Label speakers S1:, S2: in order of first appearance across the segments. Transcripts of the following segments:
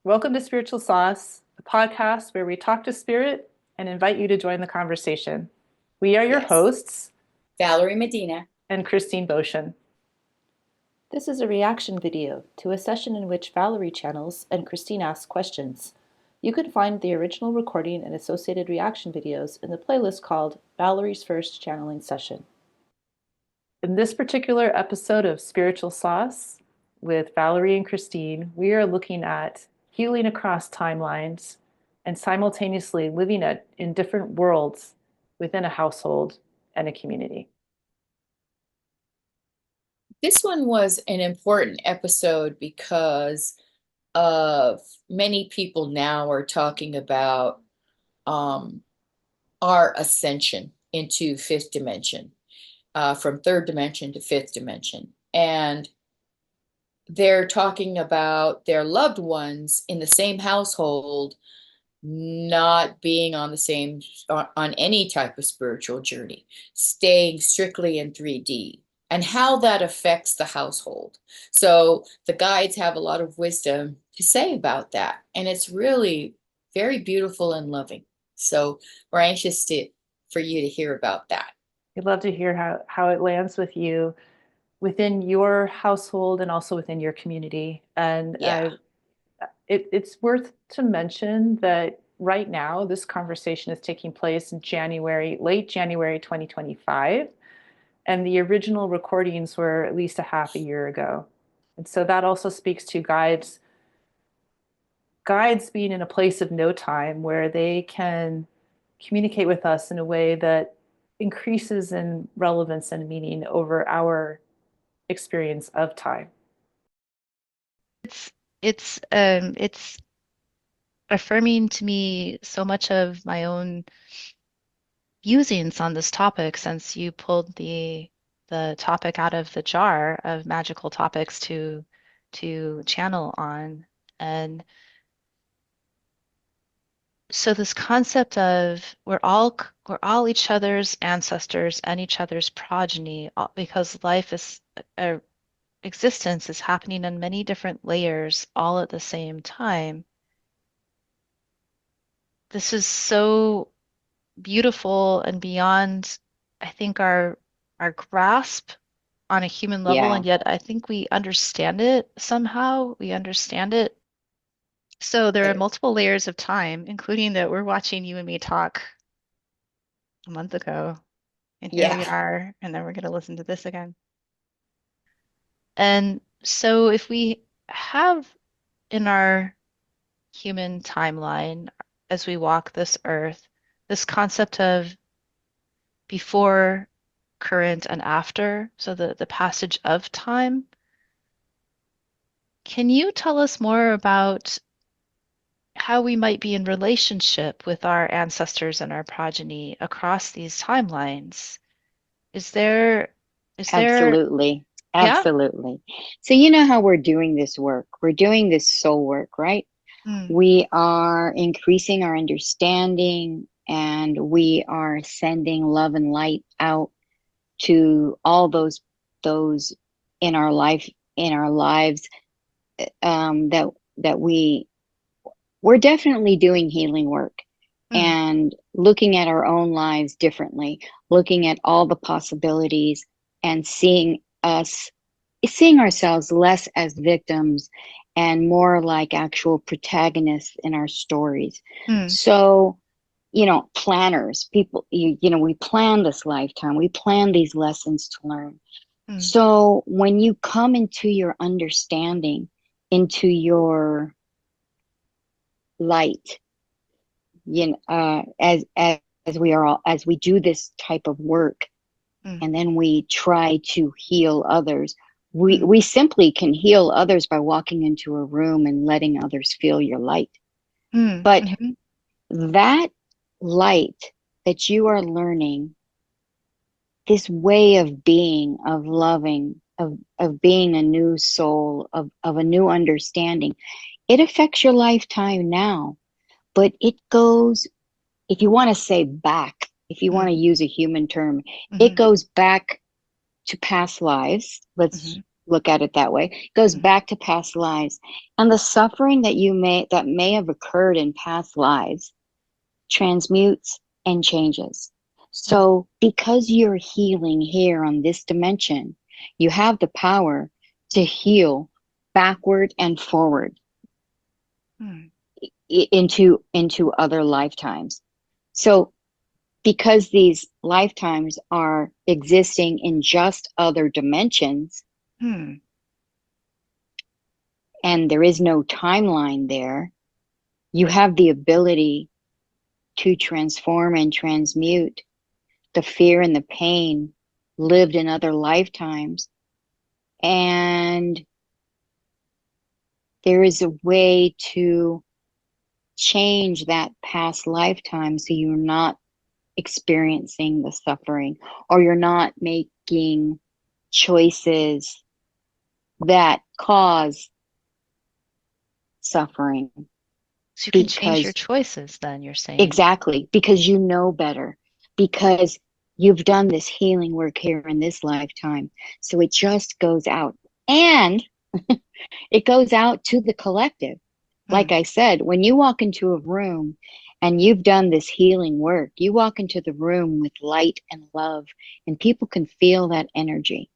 S1: Welcome to Spiritual Sauce, the podcast where we talk to spirit and invite you to join the conversation. We are your
S2: Yes.
S1: hosts
S2: Valerie Medina.
S1: and Christine Boschen.
S3: This is a reaction video to a session in which Valerie channels and Christine asks questions. You can find the original recording and associated reaction videos in the playlist called Valerie's First Channeling Session.
S1: In this particular episode of Spiritual Sauce with Valerie and Christine, we are looking at healing across timelines and simultaneously living in different worlds within a household and a community.
S2: This one was an important episode because of many people now are talking about our ascension into fifth dimension, from third dimension to fifth dimension. And they're talking about their loved ones in the same household not being on any type of spiritual journey, staying strictly in 3D, and how that affects the household. So the guides have a lot of wisdom to say about that, and it's really very beautiful and loving. So we're anxious for you to hear about that.
S1: We'd love to hear how it lands with you within your household and also within your community. And
S2: Yeah.
S1: it's worth to mention that right now this conversation is taking place in late January 2025, and the original recordings were at least a half a year ago. And so that also speaks to guides being in a place of no time where they can communicate with us in a way that increases in relevance and meaning over our experience of time.
S3: It's affirming to me so much of my own musings on this topic since you pulled the topic out of the jar of magical topics to channel on. And so this concept of we're all each other's ancestors and each other's progeny because life is existence is happening in many different layers all at the same time. This is so beautiful and beyond, I think, our grasp on a human level,
S2: Yeah.
S3: and yet I think we understand it somehow. We understand it. So there are multiple layers of time, including that we're watching you and me talk a month ago, and here
S2: Yeah.
S3: we are, and then we're going to listen to this again. And so if we have in our human timeline, as we walk this earth, this concept of before, current, and after, so the passage of time. Can you tell us more about how we might be in relationship with our ancestors and our progeny across these timelines? Is there, is there,
S4: Absolutely.
S3: yeah?
S4: Absolutely. So, you know how we're doing this work? We're doing this soul work, right?
S3: Mm,
S4: We are increasing our understanding and we are sending love and light out to all those in our life, in our lives, that that we're definitely doing healing work
S3: mm,
S4: and looking at our own lives differently, looking at all the possibilities and seeing ourselves less as victims and more like actual protagonists in our stories.
S3: mm,
S4: So, planners, people, we plan this lifetime, we plan these lessons to learn.
S3: mm,
S4: So when you come into your understanding, into your light, as we do this type of work,
S3: mm,
S4: and then we try to heal others. We
S3: mm,
S4: we simply can heal others by walking into a room and letting others feel your light.
S3: mm,
S4: But
S3: mhm,
S4: that light that you are learning, this way of being, of loving, of being a new soul, of a new understanding, it affects your lifetime now, but it goes, if you want to say back, if you want
S3: mm,
S4: to use a human term, it
S3: mhm,
S4: goes back to past lives. Let's
S3: mhm,
S4: look at it that way. It goes
S3: Mhm.
S4: back to past lives. And the suffering that may have occurred in past lives transmutes and changes.
S3: Mhm.
S4: So because you're healing here on this dimension, you have the power to heal backward and forward
S3: Mhm.
S4: into other lifetimes. So because these lifetimes are existing in just other dimensions
S3: Mhm.
S4: and there is no timeline there, you have the ability to transform and transmute the fear and the pain lived in other lifetimes. And there is a way to change that past lifetime so you're not experiencing the suffering or you're not making choices that cause suffering
S3: So you can change your
S4: because
S3: choices then, you're saying.
S4: exactly because you know better because you've done this healing work here in this lifetime, so it just goes out and it goes out to the collective. Like
S3: Mhm.
S4: I said, when you walk into a room and you've done this healing work, you walk into the room with light and love and people can feel that energy.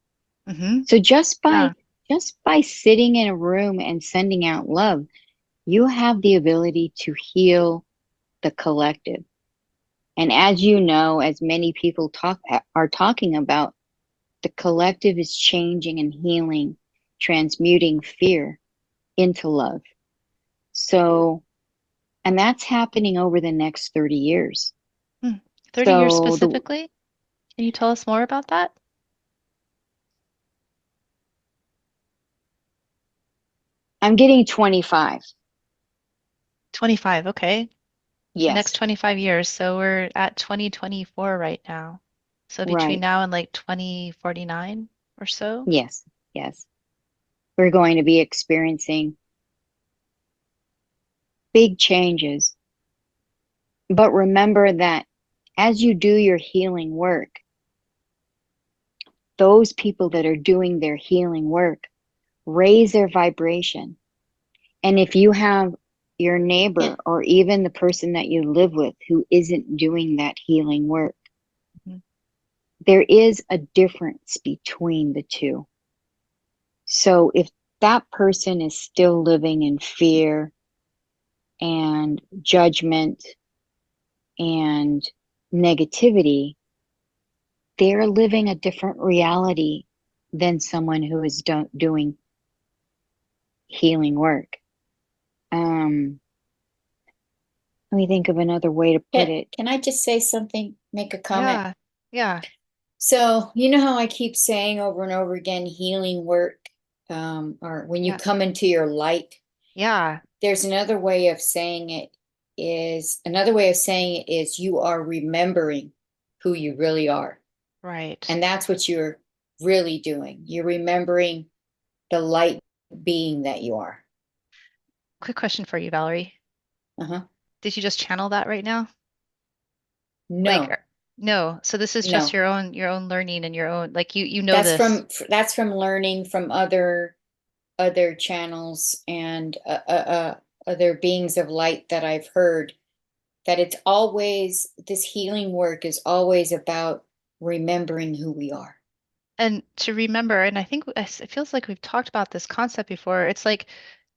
S3: Mhm.
S4: So
S3: Yeah.
S4: just by sitting in a room and sending out love, you have the ability to heal the collective. And as you know, as many people are talking about, the collective is changing and healing, transmuting fear into love. So, and that's happening over the next 30 years.
S3: Mm. 30 years
S4: So the
S3: specifically? Can you tell us more about that?
S4: I'm getting 25.
S3: 25, okay. The next
S4: Yes,
S3: 25 years. So we're at 2024 right now. So between
S4: right.
S3: now and like 2049 or so?
S4: Yes, yes. We're going to be experiencing big changes. But remember that as you do your healing work, those people that are doing their healing work raise their vibration. And if you have your
S2: Yeah.
S4: neighbor or even the person that you live with who isn't doing that healing work,
S3: Mhm.
S4: there is a difference between the two. So if that person is still living in fear and judgment and negativity, they're living a different reality than someone who is doing healing work. Um, Let me think of another way to put it.
S2: Can I just say something, make a comment?
S3: Yeah. Yeah.
S2: So, you know how I keep saying over and over again, healing work, or when you
S3: Yeah.
S2: come into your light,
S3: Yeah.
S2: there's another way of saying it is you are remembering who you really are.
S3: Right.
S2: And that's what you're really doing. You're remembering the light being that you are.
S3: Quick question for you, Valerie.
S2: Uh-huh.
S3: Did you just channel that right now? Like,
S2: No,
S3: no. So this is just
S2: no.
S3: your own learning and your own, like you know this.
S2: That's from learning from other channels and other beings of light that I've heard that it's always this healing work is always about remembering who we are.
S3: And to remember, and I think it feels like we've talked about this concept before. It's like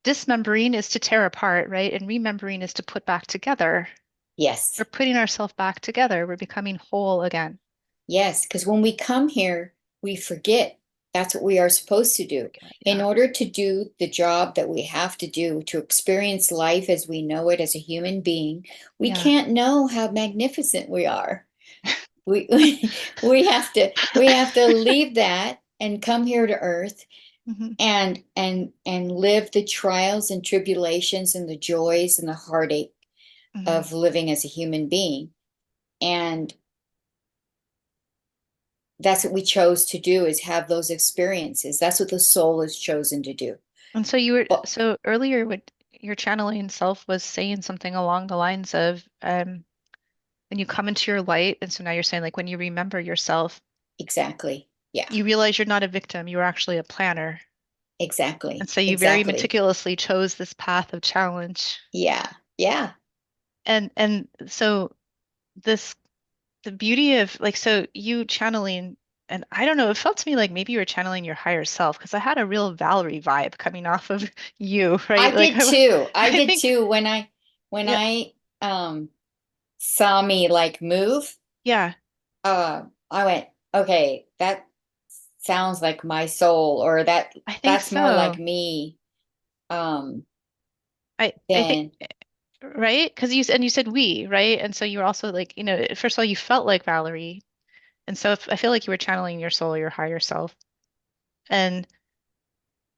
S3: dismembering is to tear apart, right? And remembering is to put back together. We're
S2: Yes.
S3: putting ourselves back together. We're becoming whole again.
S2: Yes, because when we come here, we forget that's what we are supposed to do.
S3: Forget.
S2: In
S3: Yeah.
S2: order to do the job that we have to do to experience life as we know it as a human being, we
S3: Yeah.
S2: can't know how magnificent we are. We we have to leave that and come here to earth
S3: Hmm.
S2: and live the trials and tribulations and the joys and the heartache
S3: Hmm.
S2: of living as a human being. And that's what we chose to do is have those experiences. That's what the soul has chosen to do.
S3: And so you were,
S2: Well,
S3: so earlier what your channeling self was saying something along the lines of, when you come into your light, and so now you're saying like when you remember yourself,
S2: exactly. Yeah,
S3: You realize you're not a victim, you were actually a planner. And
S2: exactly.
S3: so you very
S2: Exactly.
S3: meticulously chose this path of challenge.
S2: Yeah. Yeah.
S3: And so this the beauty of like so you channeling and I don't know, it felt to me like maybe you were channeling your higher self because I had a real Valerie vibe coming off of you,
S2: I
S3: right? Like
S2: did too. I
S3: I
S2: did
S3: think
S2: too when
S3: yeah,
S2: I saw me like move,
S3: yeah,
S2: I went, okay, that sounds like my soul, or
S3: I think
S2: that's more like
S3: so.
S2: me. Um
S3: I think
S2: then
S3: right? Because you said we, right? And so you were also like, first of all, you felt like Valerie. And so if, I feel like you were channeling your soul, your higher self. And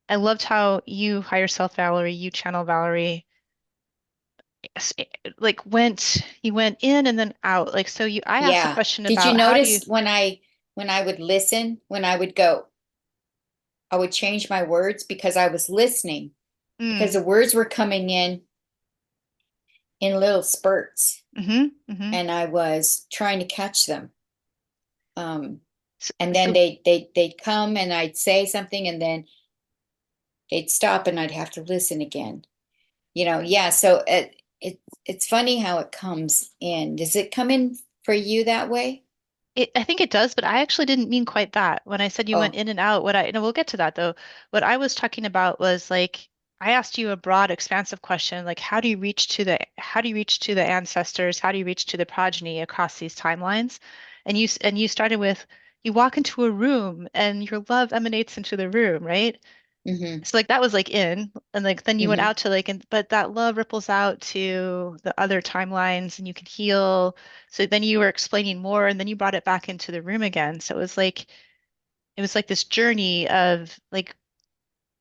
S3: I loved how you, higher self Valerie, you channel Valerie, you went in and then out. Like, so I asked a
S2: yeah.
S3: question
S2: Did you
S3: about how do you,
S2: notice when I would listen, when I would go, I would change my words because I was listening, because
S3: mm,
S2: the words were coming in little spurts
S3: mm-hmm, mm-hmm.
S2: and I was trying to catch them.
S3: So,
S2: And then
S3: so
S2: they'd come and I'd say something and then they'd stop and I'd have to listen again. Yeah, so it's funny how it comes in. Does it come in for you that way?
S3: I think it does, but I actually didn't mean quite that. When I said you went
S2: Oh,
S3: in and out, no, we'll get to that though. What I was talking about was like, I asked you a broad, expansive question, like how do you reach to the ancestors? How do you reach to the progeny across these timelines? And you started with, you walk into a room and your love emanates into the room, right?
S2: mm-hmm,
S3: So like that was like in, and like then you went
S2: mm-hmm,
S3: out to like, but that love ripples out to the other timelines and you can heal. So then you were explaining more and then you brought it back into the room again. So it was like this journey of like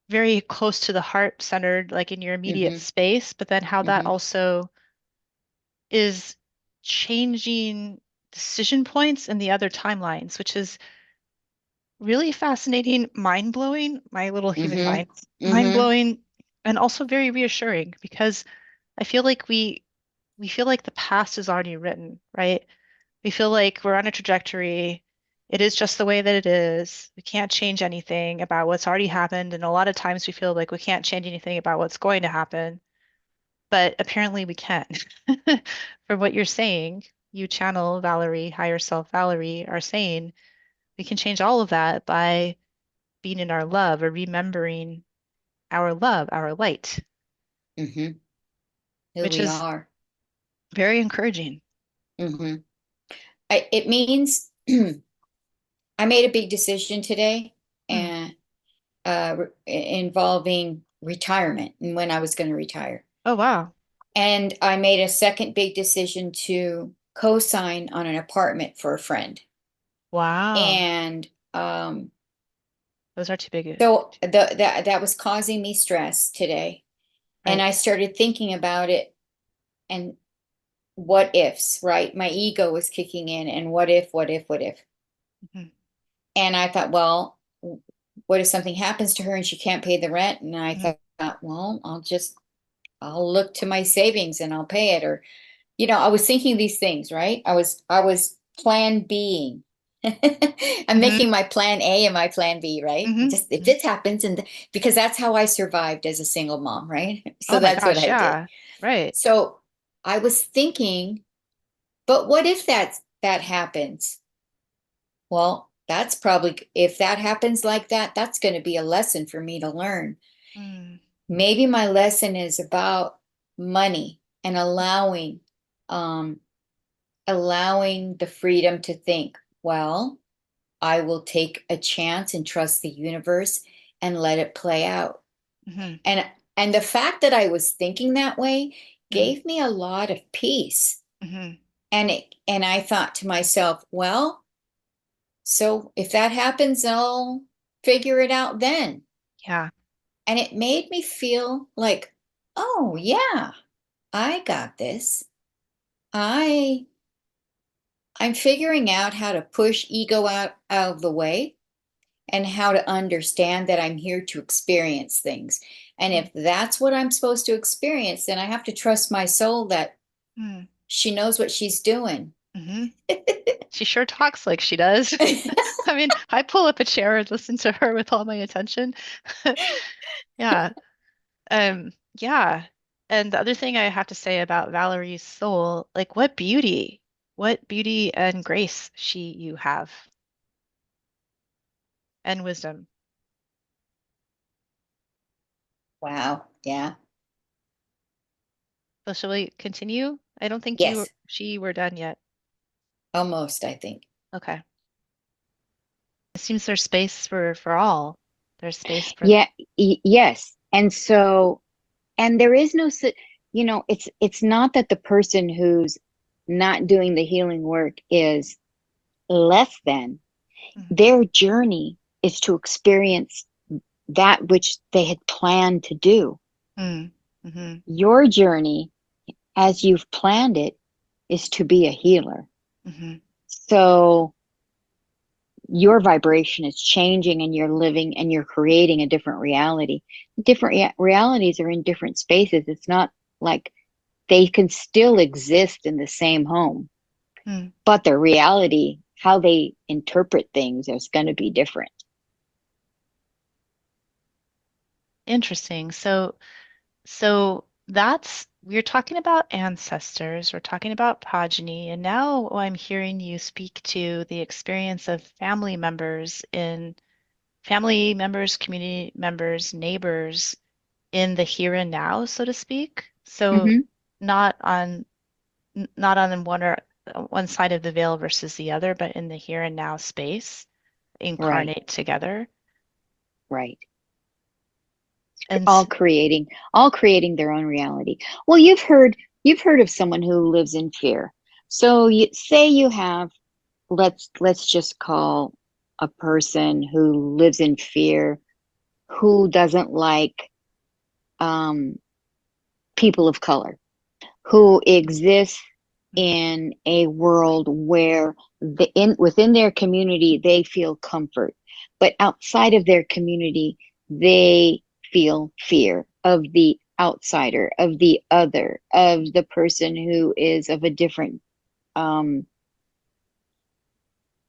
S3: very close to the heart centered, like in your immediate
S2: mm-hmm,
S3: space, but then how that
S2: mm-hmm,
S3: also is changing decision points in the other timelines, which is really fascinating, mind-blowing, my little human
S2: mm-hmm,
S3: mind,
S2: mm-hmm,
S3: mind-blowing, and also very reassuring because I feel like we feel like the past is already written, right? We feel like we're on a trajectory. It is just the way that it is. We can't change anything about what's already happened, and a lot of times we feel like we can't change anything about what's going to happen, but apparently we can. For what you're saying, you channel Valerie, higher self Valerie, are saying we can change all of that by being in our love or remembering our love, our light,
S2: mm-hmm. Who
S3: which
S2: we
S3: is
S2: are.
S3: very encouraging.
S2: Mm-hmm. It means I made a big decision today
S3: Hmm.
S2: and involving retirement and when I was going to retire.
S3: Oh, wow.
S2: And I made a second big decision to co-sign on an apartment for a friend.
S3: Wow.
S2: And
S3: Those are too big.
S2: so that was causing me stress today. And
S3: Right.
S2: I started thinking about it and what ifs, right? My ego was kicking in and what if, what if, what if?
S3: Hmm.
S2: And I thought, well, what if something happens to her and she can't pay the rent? And I
S3: Hmm.
S2: thought, well, I'll look to my savings and I'll pay it. Or, I was thinking these things, right? I was plan Bing. I'm
S3: Hmm.
S2: making my plan A and my plan B, right?
S3: Hmm.
S2: Just if
S3: Hmm.
S2: this happens, and because that's how I survived as a single mom, right? So
S3: Oh my
S2: that's what
S3: gosh,
S2: I did.
S3: yeah. Right.
S2: So I was thinking, but what if that happens? Well, that's probably if that happens like that, that's going to be a lesson for me to learn.
S3: Mm.
S2: Maybe my lesson is about money and um, allowing the freedom to think, well, I will take a chance and trust the universe and let it play out.
S3: Hmm.
S2: And and the fact that I was thinking that way
S3: Hmm.
S2: gave me a lot of peace.
S3: Hmm.
S2: And I thought to myself, well, so if that happens, I'll figure it out then.
S3: Yeah.
S2: And it made me feel like, oh yeah, I got this. I I'm figuring out how to push ego out of the way and how to understand that I'm here to experience things. And
S3: Mm.
S2: if that's what I'm supposed to experience, then I have to trust my soul that
S3: Mm.
S2: she knows what she's doing.
S3: Hmm. She sure talks like she does. I mean, I pull up a chair and listen to her with all my attention. Yeah. Yeah. And the other thing I have to say about Valerie's soul, like what beauty and grace you have, and wisdom.
S2: Wow. Yeah.
S3: So shall we continue? I don't think
S2: Yes.
S3: she were done yet.
S2: Almost, I think.
S3: Okay. It seems there's space for all. There's space for,
S4: Yeah, yes. And so, and there is no, it's not that the person who's not doing the healing work is less than.
S3: Mhm.
S4: Their journey is to experience that which they had planned to do.
S3: Mm. Hmm.
S4: Your journey, as you've planned it, is to be a healer.
S3: Hmm.
S4: So your vibration is changing and you're living and you're creating a different reality. Different realities are in different spaces. It's not like they can still exist in the same home,
S3: Mm.
S4: but the reality, how they interpret things, is going to be different.
S3: Interesting. So we're talking about ancestors, we're talking about progeny, and now I'm hearing you speak to the experience of family members, community members, neighbors in the here and now, so to speak. So
S4: Mm-hmm.
S3: not on not on one side of the veil versus the other, but in the here and now space,
S4: Right,
S3: incarnate together.
S4: right.
S3: And
S4: All creating their own reality. Well, you've heard of someone who lives in fear. So you say you have, let's just call a person who lives in fear, who doesn't like um, people of color, who exists in a world where within their community they feel comfort, but outside of their community they feel fear of the outsider, of the other, of the person who is of a different um,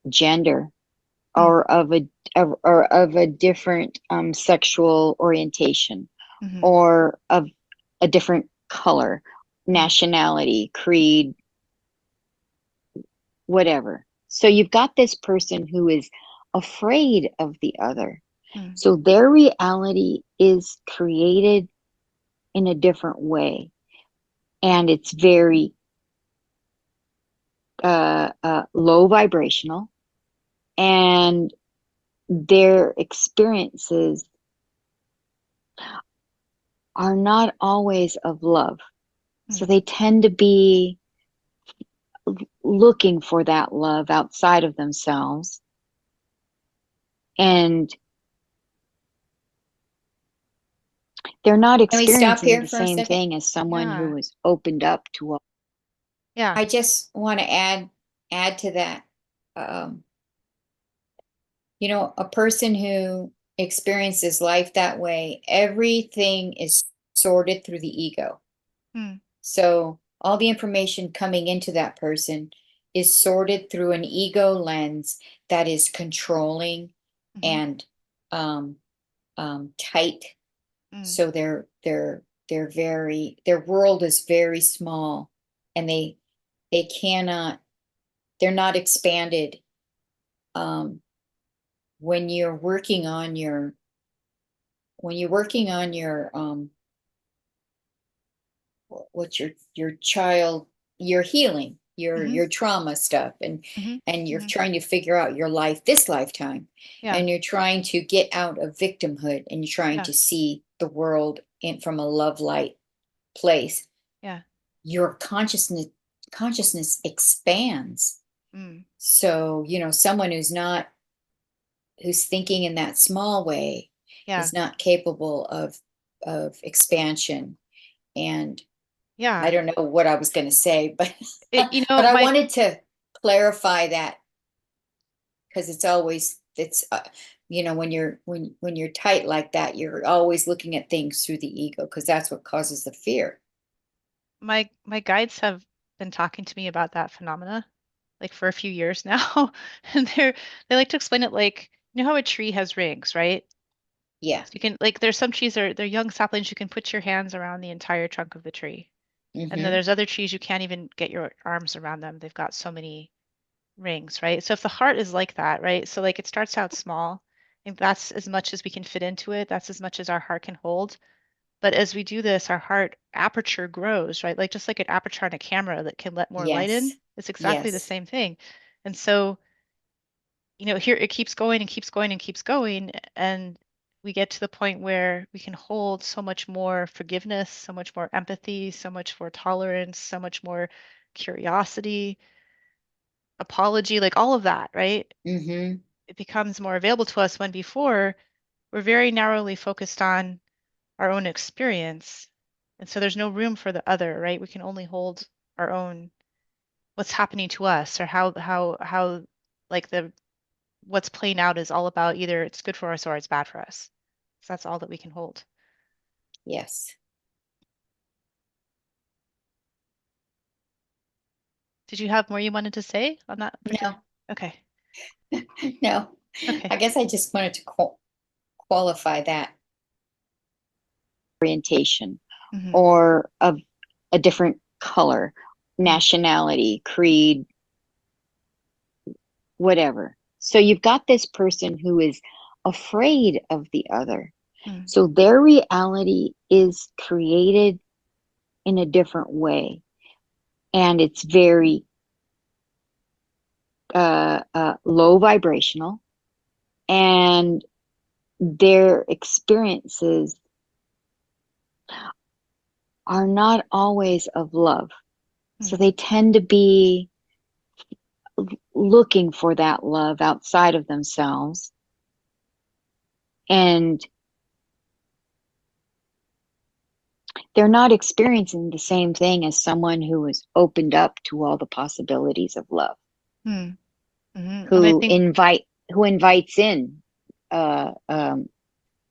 S4: gender,
S3: mm,
S4: or of a different sexual orientation,
S3: mhm,
S4: or of a different color,
S3: mm,
S4: nationality, creed, whatever. So you've got this person who is afraid of the other.
S3: mm,
S4: So their reality is created in a different way. And it's very low vibrational. And their experiences are not always of love. So
S3: mm.
S4: they tend to be looking for that love outside of themselves. And they're not
S2: Can we stop
S4: experiencing
S2: here
S4: the
S2: for a
S4: same
S2: second?
S4: thing as someone
S3: Yeah,
S4: who is opened up to a.
S3: yeah.
S2: I just want to add to that. Um, a person who experiences life that way, everything is sorted through the ego.
S3: Mm,
S2: So all the information coming into that person is sorted through an ego lens that is controlling
S3: mhm,
S2: and um, tight.
S3: mm,
S2: So their world is very small, and they cannot they're not expanded. Um, when you're working on your when you're working on your what's your child, your healing,
S3: mhm,
S2: your trauma stuff,
S3: mhm,
S2: and you're
S3: mhm.
S2: trying to figure out your life this lifetime,
S3: Yeah,
S2: and you're trying to get out of victimhood, and you're trying
S3: yeah,
S2: to see the world from a love light place.
S3: yeah.
S2: Your consciousness expands.
S3: Mm,
S2: So someone who's thinking in that small way
S3: yeah,
S2: is not capable of expansion. And I
S3: yeah.
S2: don't know what I was going to say, but
S3: It,
S2: but I wanted to clarify that, because it's when you're tight like that, you're always looking at things through the ego, because that's what causes the fear.
S3: my guides have been talking to me about that phenomena. like for a few years now. And they like to explain it like, you know how a tree has rings, right?
S2: Yeah.
S3: So you can like there's some trees they're young saplings you can put your hands around the entire trunk of the tree. And then
S2: Mm-hmm.
S3: there's other trees you can't even get your arms around them. They've got so many rings, right? So if the heart is like that, right? So like it starts out small. I think that's as much as we can fit into it. That's as much as our heart can hold. But as we do this, our heart aperture grows, right? Like just like an aperture on a camera that can let more light in.
S2: Yes.
S3: It's exactly the
S2: Yes.
S3: same thing. And so, here it keeps going and keeps going and keeps going. And we get to the point where we can hold so much more forgiveness, so much more empathy, so much more tolerance, so much more curiosity, apology, like all of that, right?
S2: Mm-hmm.
S3: It becomes more available to us when before we're very narrowly focused on our own experience. And so there's no room for the other, right? We can only hold our own what's happening to us or how like the what's playing out is all about either it's good for us or it's bad for us. So that's all that we can hold.
S2: Yes.
S3: Did you have more you wanted to say on that particular?
S2: No.
S3: Okay.
S2: No. I
S3: Okay.
S2: guess I just wanted to qualify that.
S4: Orientation
S3: Hmm.
S4: or of a different color,
S3: Mm.
S4: nationality, creed, whatever. So you've got this person who is afraid of the other.
S3: Mm.
S4: So their reality is created in a different way. And it's very low vibrational. And their experiences are not always of love. So
S3: Mm.
S4: they tend to be looking for that love outside of themselves. And they're not experiencing the same thing as someone who is opened up to all the possibilities of love,
S3: Mm. Hmm. And I
S4: who
S3: think,
S4: invites in uh, um,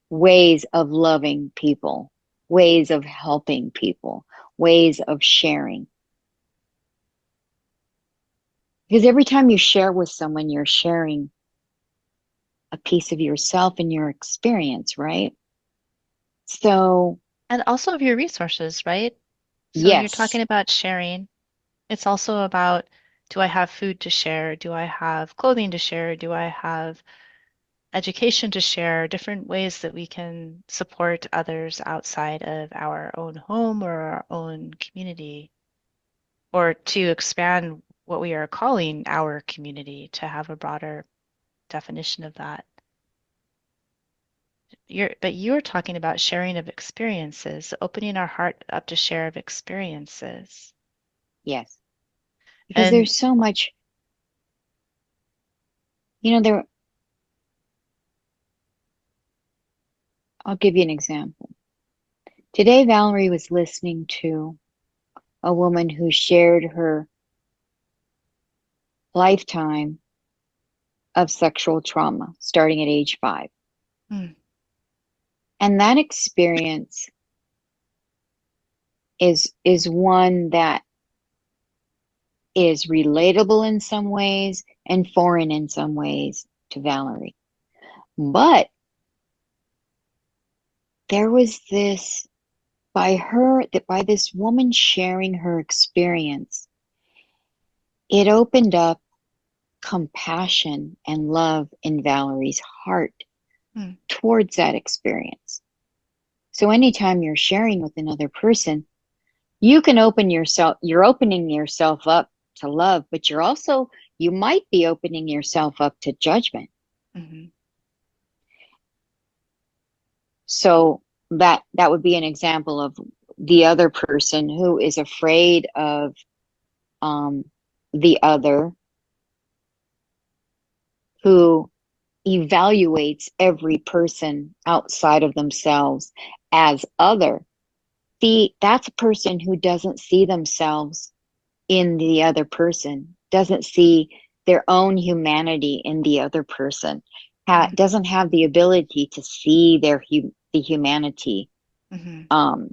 S4: ways of loving people, ways of helping people, ways of sharing. Because every time you share with someone, you're sharing a piece of yourself and your experience, right? So,
S3: and also of your resources, right? So you're
S4: yes,
S3: talking about sharing. It's also about, do I have food to share? Do I have clothing to share? Do I have education to share? Different ways that we can support others outside of our own home or our own community, or to expand what we are calling our community to have a broader definition of that. But you're talking about sharing of experiences, opening our heart up to share of experiences.
S4: yes. Because
S3: And
S4: there's so much, you know, there, I'll give you an example. Today, Valerie was listening to a woman who shared her lifetime of sexual trauma starting at age 5.
S3: mm,
S4: And that experience is one that is relatable in some ways and foreign in some ways to Valerie. But there was this by this woman sharing her experience, it opened up compassion and love in Valerie's heart
S3: mm,
S4: towards that experience. So anytime you're sharing with another person, you're opening yourself up to love, but you might be opening yourself up to judgment.
S3: mhm,
S4: So that would be an example of the other person who is afraid of um, the other, who evaluates every person outside of themselves as other. That's a person who doesn't see themselves in the other person, doesn't see their own humanity in the other person,
S3: mm,
S4: doesn't have the ability to see the humanity,
S3: mhm,
S4: um,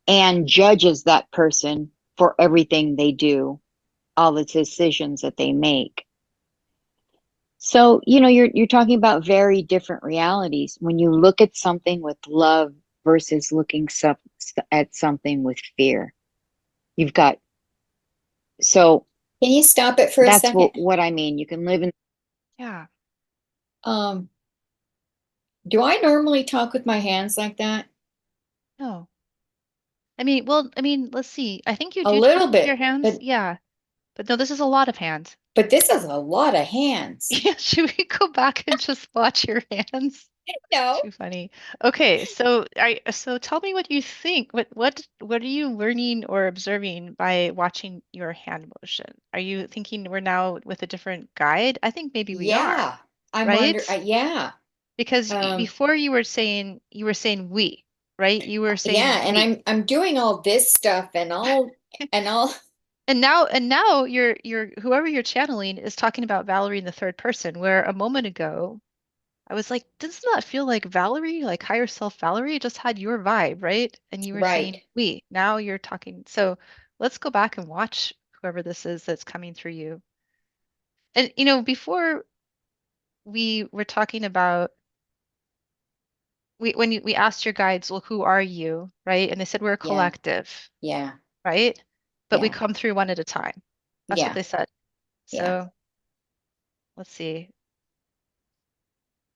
S4: and judges that person for everything they do all the decisions that they make. So, you're talking about very different realities. When you look at something with love versus looking at something with fear, you've got, so
S2: Can you stop it for a
S4: that's
S2: second?
S4: what I mean. You can live in.
S3: Yeah.
S2: Um, do I normally talk with my hands like that?
S3: No. I mean, let's see. I think you
S2: A
S3: do talk
S2: little
S3: with your
S2: bit,
S3: hands. Yeah. But no, this is a lot of hands.
S2: but this is a lot of hands.
S3: Yeah, should we go back and just watch your hands?
S2: No.
S3: Too funny. Okay, so tell me what you think. What are you learning or observing by watching your hand motion? Are you thinking we're now with a different guide? I think maybe we are,
S2: Yeah. I'm
S3: right?
S2: wonder, yeah.
S3: Because
S2: Um,
S3: before you were saying we, right? You were
S2: yeah,
S3: saying
S2: and
S3: we.
S2: I'm doing all this stuff and all
S3: And now you're whoever you're channeling is talking about Valerie in the third person, where a moment ago I was like, doesn't that feel like Valerie, like higher self Valerie just had your vibe, right? And you were saying
S2: right.
S3: we. Now you're talking. So let's go back and watch whoever this is that's coming through you. And before we were talking about we asked your guides, well, who are you, right? And they said we're a
S2: Yeah.
S3: collective,
S2: Yeah.
S3: right? But we
S2: Yeah.
S3: come through one at a time. That's what
S2: Yeah.
S3: they said.
S2: Yeah.
S3: So let's see.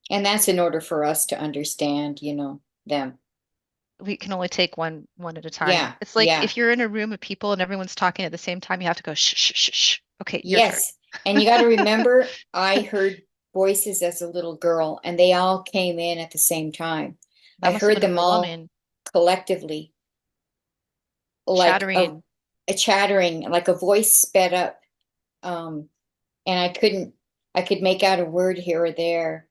S2: And that's in order for us to understand, them.
S3: We can only take one at a time.
S2: Yeah.
S3: It's like
S2: Yeah.
S3: if you're in a room of people and everyone's talking at the same time, you have to go shh shh shh shh. Okay, your turn.
S2: Yes. And you got to remember, I heard voices as a little girl, and they all came in at the same time. I
S3: That must have
S2: heard
S3: been
S2: them all
S3: overwhelming.
S2: collectively, like
S3: Chattering.
S2: a chattering, like a voice sped up. And I could make out a word here or there,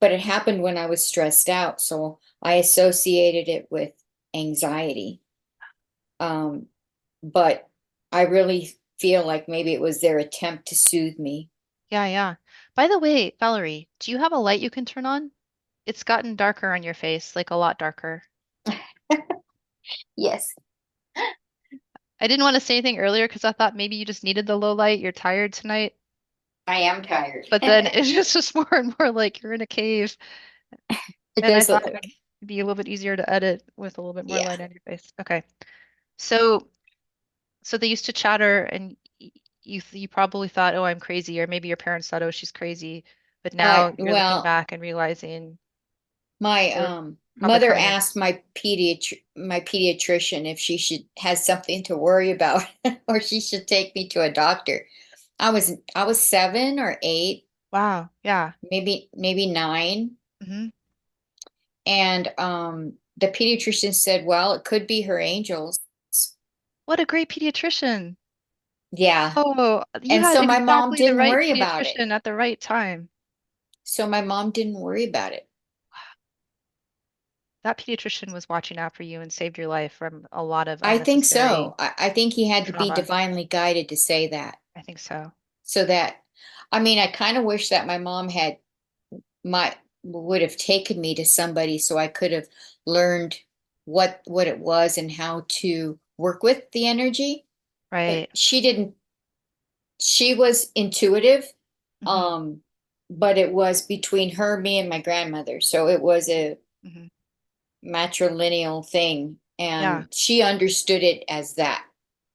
S2: but it happened when I was stressed out. So I associated it with anxiety. Um, but I really feel like maybe it was their attempt to soothe me.
S3: Yeah, yeah. By the way, Valerie, do you have a light you can turn on? It's gotten darker on your face, like a lot darker.
S2: Yes,
S3: I didn't want to say anything earlier because I thought maybe you just needed the low light. You're tired tonight.
S2: I am tired.
S3: But then it's just more and more like you're in a cave.
S2: It
S3: And I
S2: does
S3: thought
S2: look
S3: it
S2: like,
S3: would be a little bit easier to edit with a little bit more
S2: yeah.
S3: light on your face. Okay. So so they used to chatter and you probably thought, oh, I'm crazy, or maybe your parents thought, oh, she's crazy. But now you're looking
S2: Well,
S3: back and realizing
S2: my
S3: they're how they're
S2: mother
S3: coming in.
S2: asked my pediatrician if she should has something to worry about or she should take me to a doctor. I was 7 or 8,
S3: Wow. Yeah.
S2: maybe 9,
S3: Hmm.
S2: and the pediatrician said, well, it could be her angels.
S3: What a great pediatrician.
S2: Yeah.
S3: Oh, you
S2: And
S3: had
S2: so my mom
S3: exactly the
S2: didn't
S3: right
S2: worry about it.
S3: pediatrician at the right time.
S2: So my mom didn't worry about it.
S3: That pediatrician was watching out for you and saved your life from a lot of
S2: I think
S3: unnecessary
S2: so. I think he had to be
S3: trauma.
S2: divinely guided to say that.
S3: I think so.
S2: So that, I mean, I kind of wish that my mom had my would have taken me to somebody so I could have learned what it was and how to work with the energy. But
S3: Right.
S2: she didn't. She was intuitive,
S3: Hmm.
S2: um, but it was between her, me, and my grandmother. So it was a
S3: Hmm.
S2: matrilineal thing,
S3: Yeah.
S2: and she understood it as that,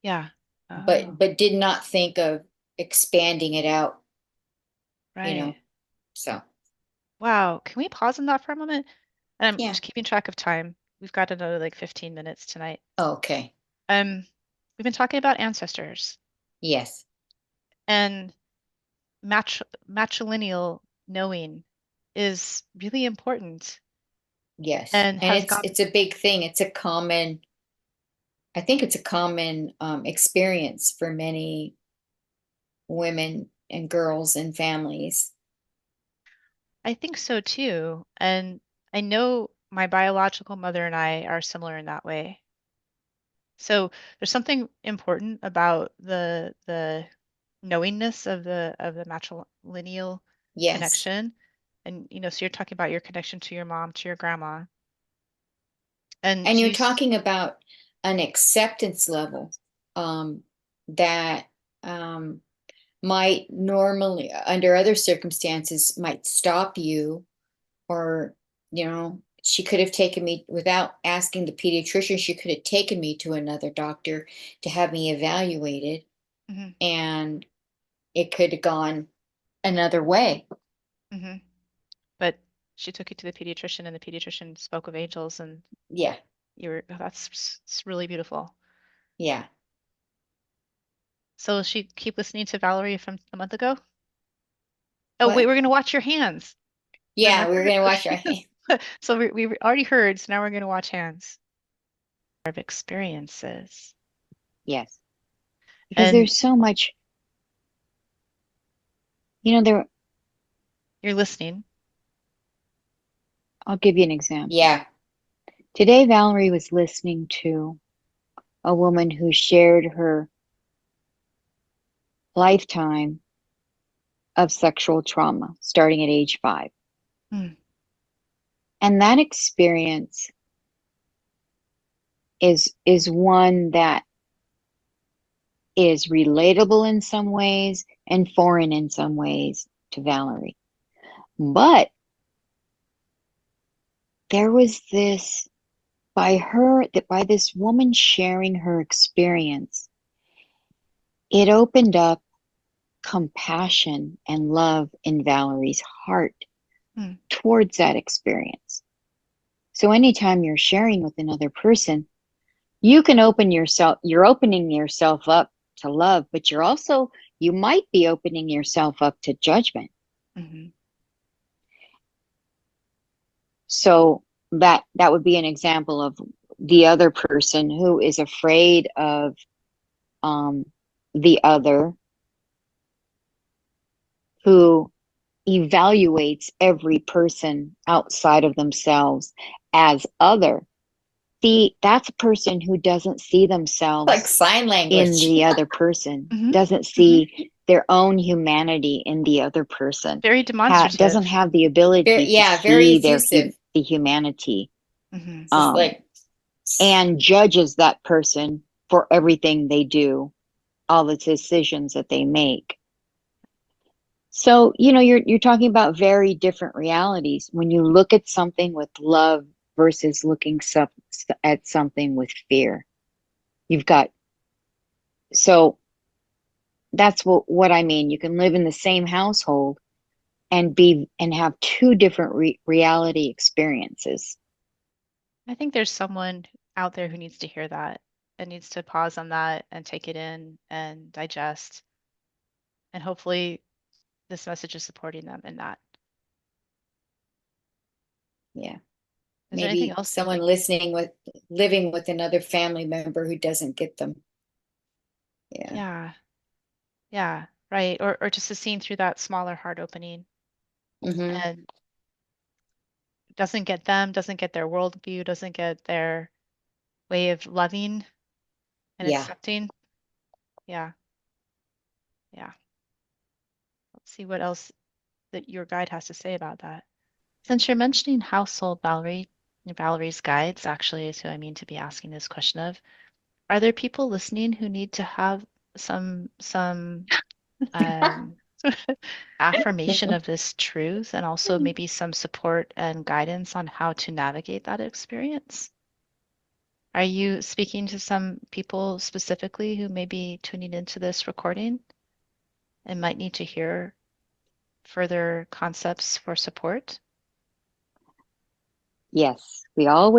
S3: Yeah.
S2: but
S3: Oh,
S2: did not think of expanding it out, you
S3: right.
S2: know. So
S3: Wow. Can we pause on that for a moment? And I'm
S2: yeah.
S3: just keeping track of time. We've got another like 15 minutes tonight.
S2: Okay.
S3: Um, we've been talking about ancestors
S2: Yes.
S3: and matrilineal knowing is really important
S2: Yes.
S3: and
S2: And
S3: has
S2: it's
S3: gone,
S2: it's a big thing. I think it's a common experience for many women and girls and families.
S3: I think so too. And I know my biological mother and I are similar in that way. So there's something important about the knowingness of the matrilineal
S2: Yes.
S3: connection. And so you're talking about your connection to your mom, to your grandma, and
S2: And you're talking about an acceptance level, um, that might normally, under other circumstances, might stop you, or, she could have taken me without asking the pediatrician. She could have taken me to another doctor to have me evaluated,
S3: Mm-hmm.
S2: and it could have gone another way.
S3: Mm-hmm. But she took you to the pediatrician, and the pediatrician spoke of angels, and
S2: Yeah,
S3: that's really beautiful.
S2: yeah.
S3: So she keep listening to Valerie from a month ago? Oh, wait,
S2: What?
S3: we're gonna watch your hands.
S2: Yeah, we're
S3: Remember?
S2: gonna watch our hand.
S3: So we already heard, so now we're gonna watch hands. Of experiences.
S4: Yes. Because
S3: And
S4: there's so much, there,
S3: you're listening.
S4: I'll give you an example.
S2: Yeah.
S4: Today, Valerie was listening to a woman who shared her lifetime of sexual trauma starting at age 5.
S3: Mm.
S4: And that experience is one that is relatable in some ways and foreign in some ways to Valerie. But there was this, by this woman sharing her experience, it opened up compassion and love in Valerie's heart
S3: Mm.
S4: towards that experience. So anytime you're sharing with another person, you're opening yourself up to love, but you might be opening yourself up to judgment.
S3: Mm-hmm.
S4: So that would be an example of the other person who is afraid of the other, who evaluates every person outside of themselves as other. That's a person who doesn't see themselves
S2: Like sign
S4: in
S2: language.
S4: the other person,
S3: Mm-hmm.
S4: doesn't see their own humanity in the other person,
S3: Very demonstrative.
S4: doesn't have the ability to
S2: very
S4: see
S2: effusive.
S4: the humanity,
S3: Mm-hmm.
S2: Just like,
S4: and judges that person for everything they do, all the decisions that they make. So, you're talking about very different realities when you look at something with love versus looking at something with fear. So that's what I mean. You can live in the same household and have two different reality experiences.
S3: I think there's someone out there who needs to hear that and needs to pause on that and take it in and digest. And hopefully this message is supporting them in that.
S2: yeah.
S3: Is there anything
S2: Maybe
S3: else?
S2: someone living with another family member who doesn't get them. Yeah.
S3: Yeah. Yeah. Right. Or just to seeing through that smaller heart opening
S2: Mm-hmm.
S3: and doesn't get them, doesn't get their worldview, doesn't get their way of loving and
S2: Yeah.
S3: accepting. Yeah. Yeah. Let's see what else that your guide has to say about that. Since you're mentioning household, Valerie, Valerie's guides actually is who I mean to be asking this question of. Are there people listening who need to have some um, affirmation of this truth and also maybe some support and guidance on how to navigate that experience? Are you speaking to some people specifically who may be tuning into this recording and might need to hear further concepts for support?
S4: Yes, when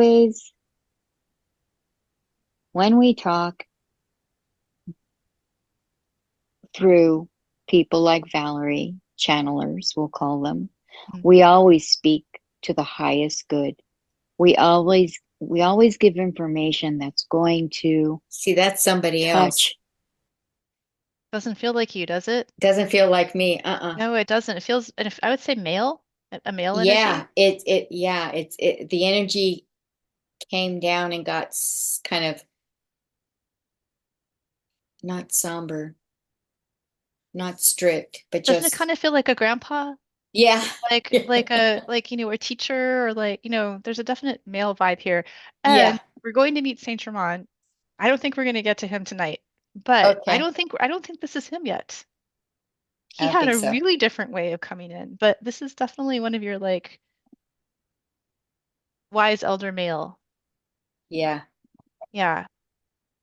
S4: we talk through people like Valerie, channelers, we'll call them,
S3: Mm.
S4: we always speak to the highest good. We always give information that's going to
S2: See, that's somebody else.
S4: touch.
S3: Doesn't feel like you, does it?
S2: Doesn't feel like me.
S3: No, it doesn't. It feels, and if I would say male, a male
S2: Yeah,
S3: energy.
S2: the energy came down and got kind of not somber, not strict, but
S3: Doesn't it
S2: just,
S3: kind of feel like a grandpa?
S2: yeah.
S3: A teacher or there's a definite male vibe here. And
S2: Yeah.
S3: we're going to meet Saint Germain. I don't think we're going to get to him tonight, But I
S2: Okay.
S3: don't think this is him yet.
S2: I
S3: He
S2: don't
S3: had
S2: think
S3: a
S2: so.
S3: really different way of coming in, but this is definitely one of your like wise elder male.
S2: Yeah.
S3: Yeah.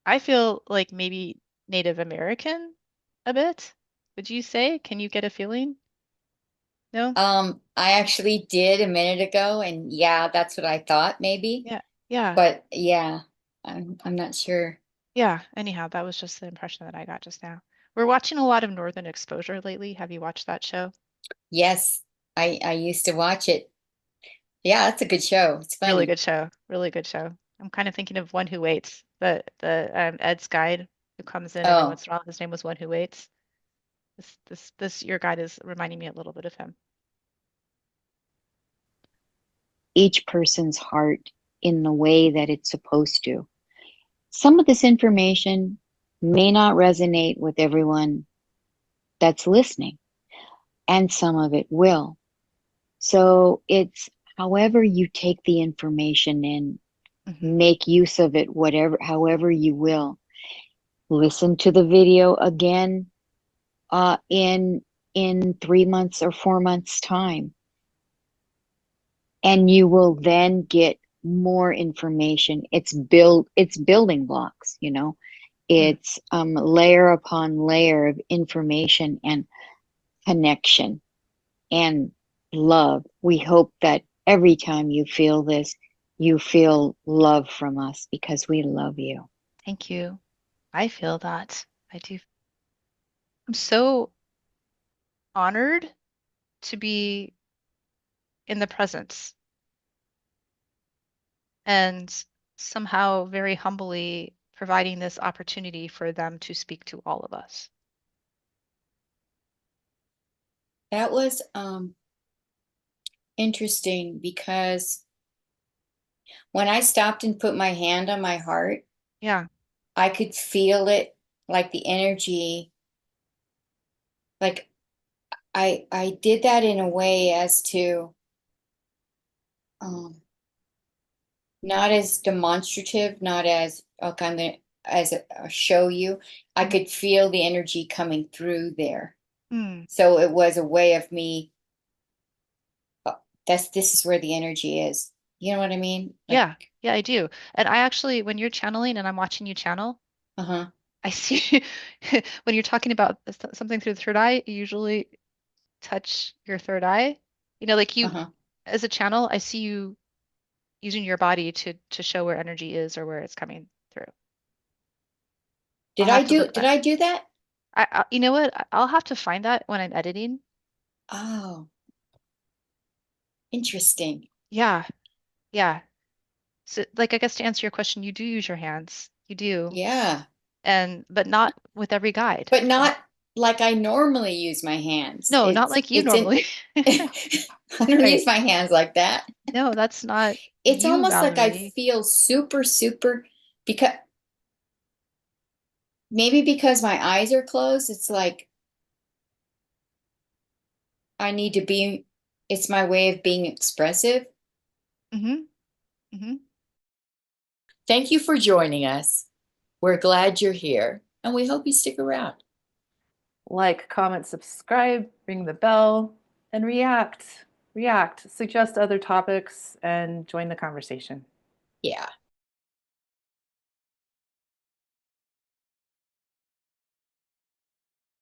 S3: I feel like maybe Native American a bit. Would you say? Can you get a feeling? No?
S2: I actually did a minute ago, and yeah, that's what I thought maybe.
S3: Yeah. Yeah.
S2: But yeah, I'm not sure.
S3: Yeah. Anyhow, that was just the impression that I got just now. We're watching a lot of Northern Exposure lately. Have you watched that show?
S2: Yes, I used to watch it. Yeah, that's a good show. It's
S3: Really
S2: funny.
S3: good show. Really good show. I'm kind of thinking of One Who Waits, the Ed's guide who comes in every
S2: Oh,
S3: once in a while. His name was One Who Waits. This your guide is reminding me a little bit of him.
S4: Each person's heart in the way that it's supposed to. Some of this information may not resonate with everyone that's listening, and some of it will. So it's however you take the information in,
S3: Hmm.
S4: make use of it, whatever, however you will. Listen to the video again in 3 months or 4 months time, and you will then get more information. It's building blocks, you know.
S3: Mm.
S4: It's layer upon layer of information and connection and love. We hope that every time you feel this, you feel love from us because we love you.
S3: Thank you. I feel that. I do. I'm so honored to be in the presence and somehow very humbly providing this opportunity for them to speak to all of us.
S2: that was interesting because when I stopped and put my hand on my heart,
S3: Yeah.
S2: I could feel it, like the energy. Like I did that in a way as to um not as demonstrative, not as okay, I'm gonna as a show you. I
S3: Mm.
S2: could feel the energy coming through there.
S3: Mm.
S2: So it was a way of me, this is where the energy is. You know what I mean? Like,
S3: Yeah. Yeah, I do. And I actually, when you're channeling and I'm watching you channel,
S2: uh-huh,
S3: I see when you're talking about something through the third eye, you usually touch your third eye. You know, like you,
S2: uh-huh.
S3: as a channel, I see you using your body to show where energy is or where it's coming through. I'll have to look.
S2: Did I do that?
S3: You know what? I'll have to find that when I'm editing.
S2: Oh, interesting.
S3: Yeah, yeah. So, like, I guess to answer your question, you do use your hands. You do,
S2: Yeah.
S3: and but not with every guide.
S2: But not like I normally use my hands.
S3: No, not like you
S2: It's in
S3: normally.
S2: I don't use
S3: Right.
S2: my hands like that.
S3: No, that's not
S2: It's
S3: you,
S2: almost like I
S3: Valerie.
S2: feel super, super because maybe because my eyes are closed, it's like I need to be, it's my way of being expressive.
S3: Mm-hmm. Mm-hmm.
S2: Thank you for joining us. We're glad you're here and we hope you stick around.
S1: Like, comment, subscribe, ring the bell, and react. React. Suggest other topics and join the conversation.
S2: Yeah.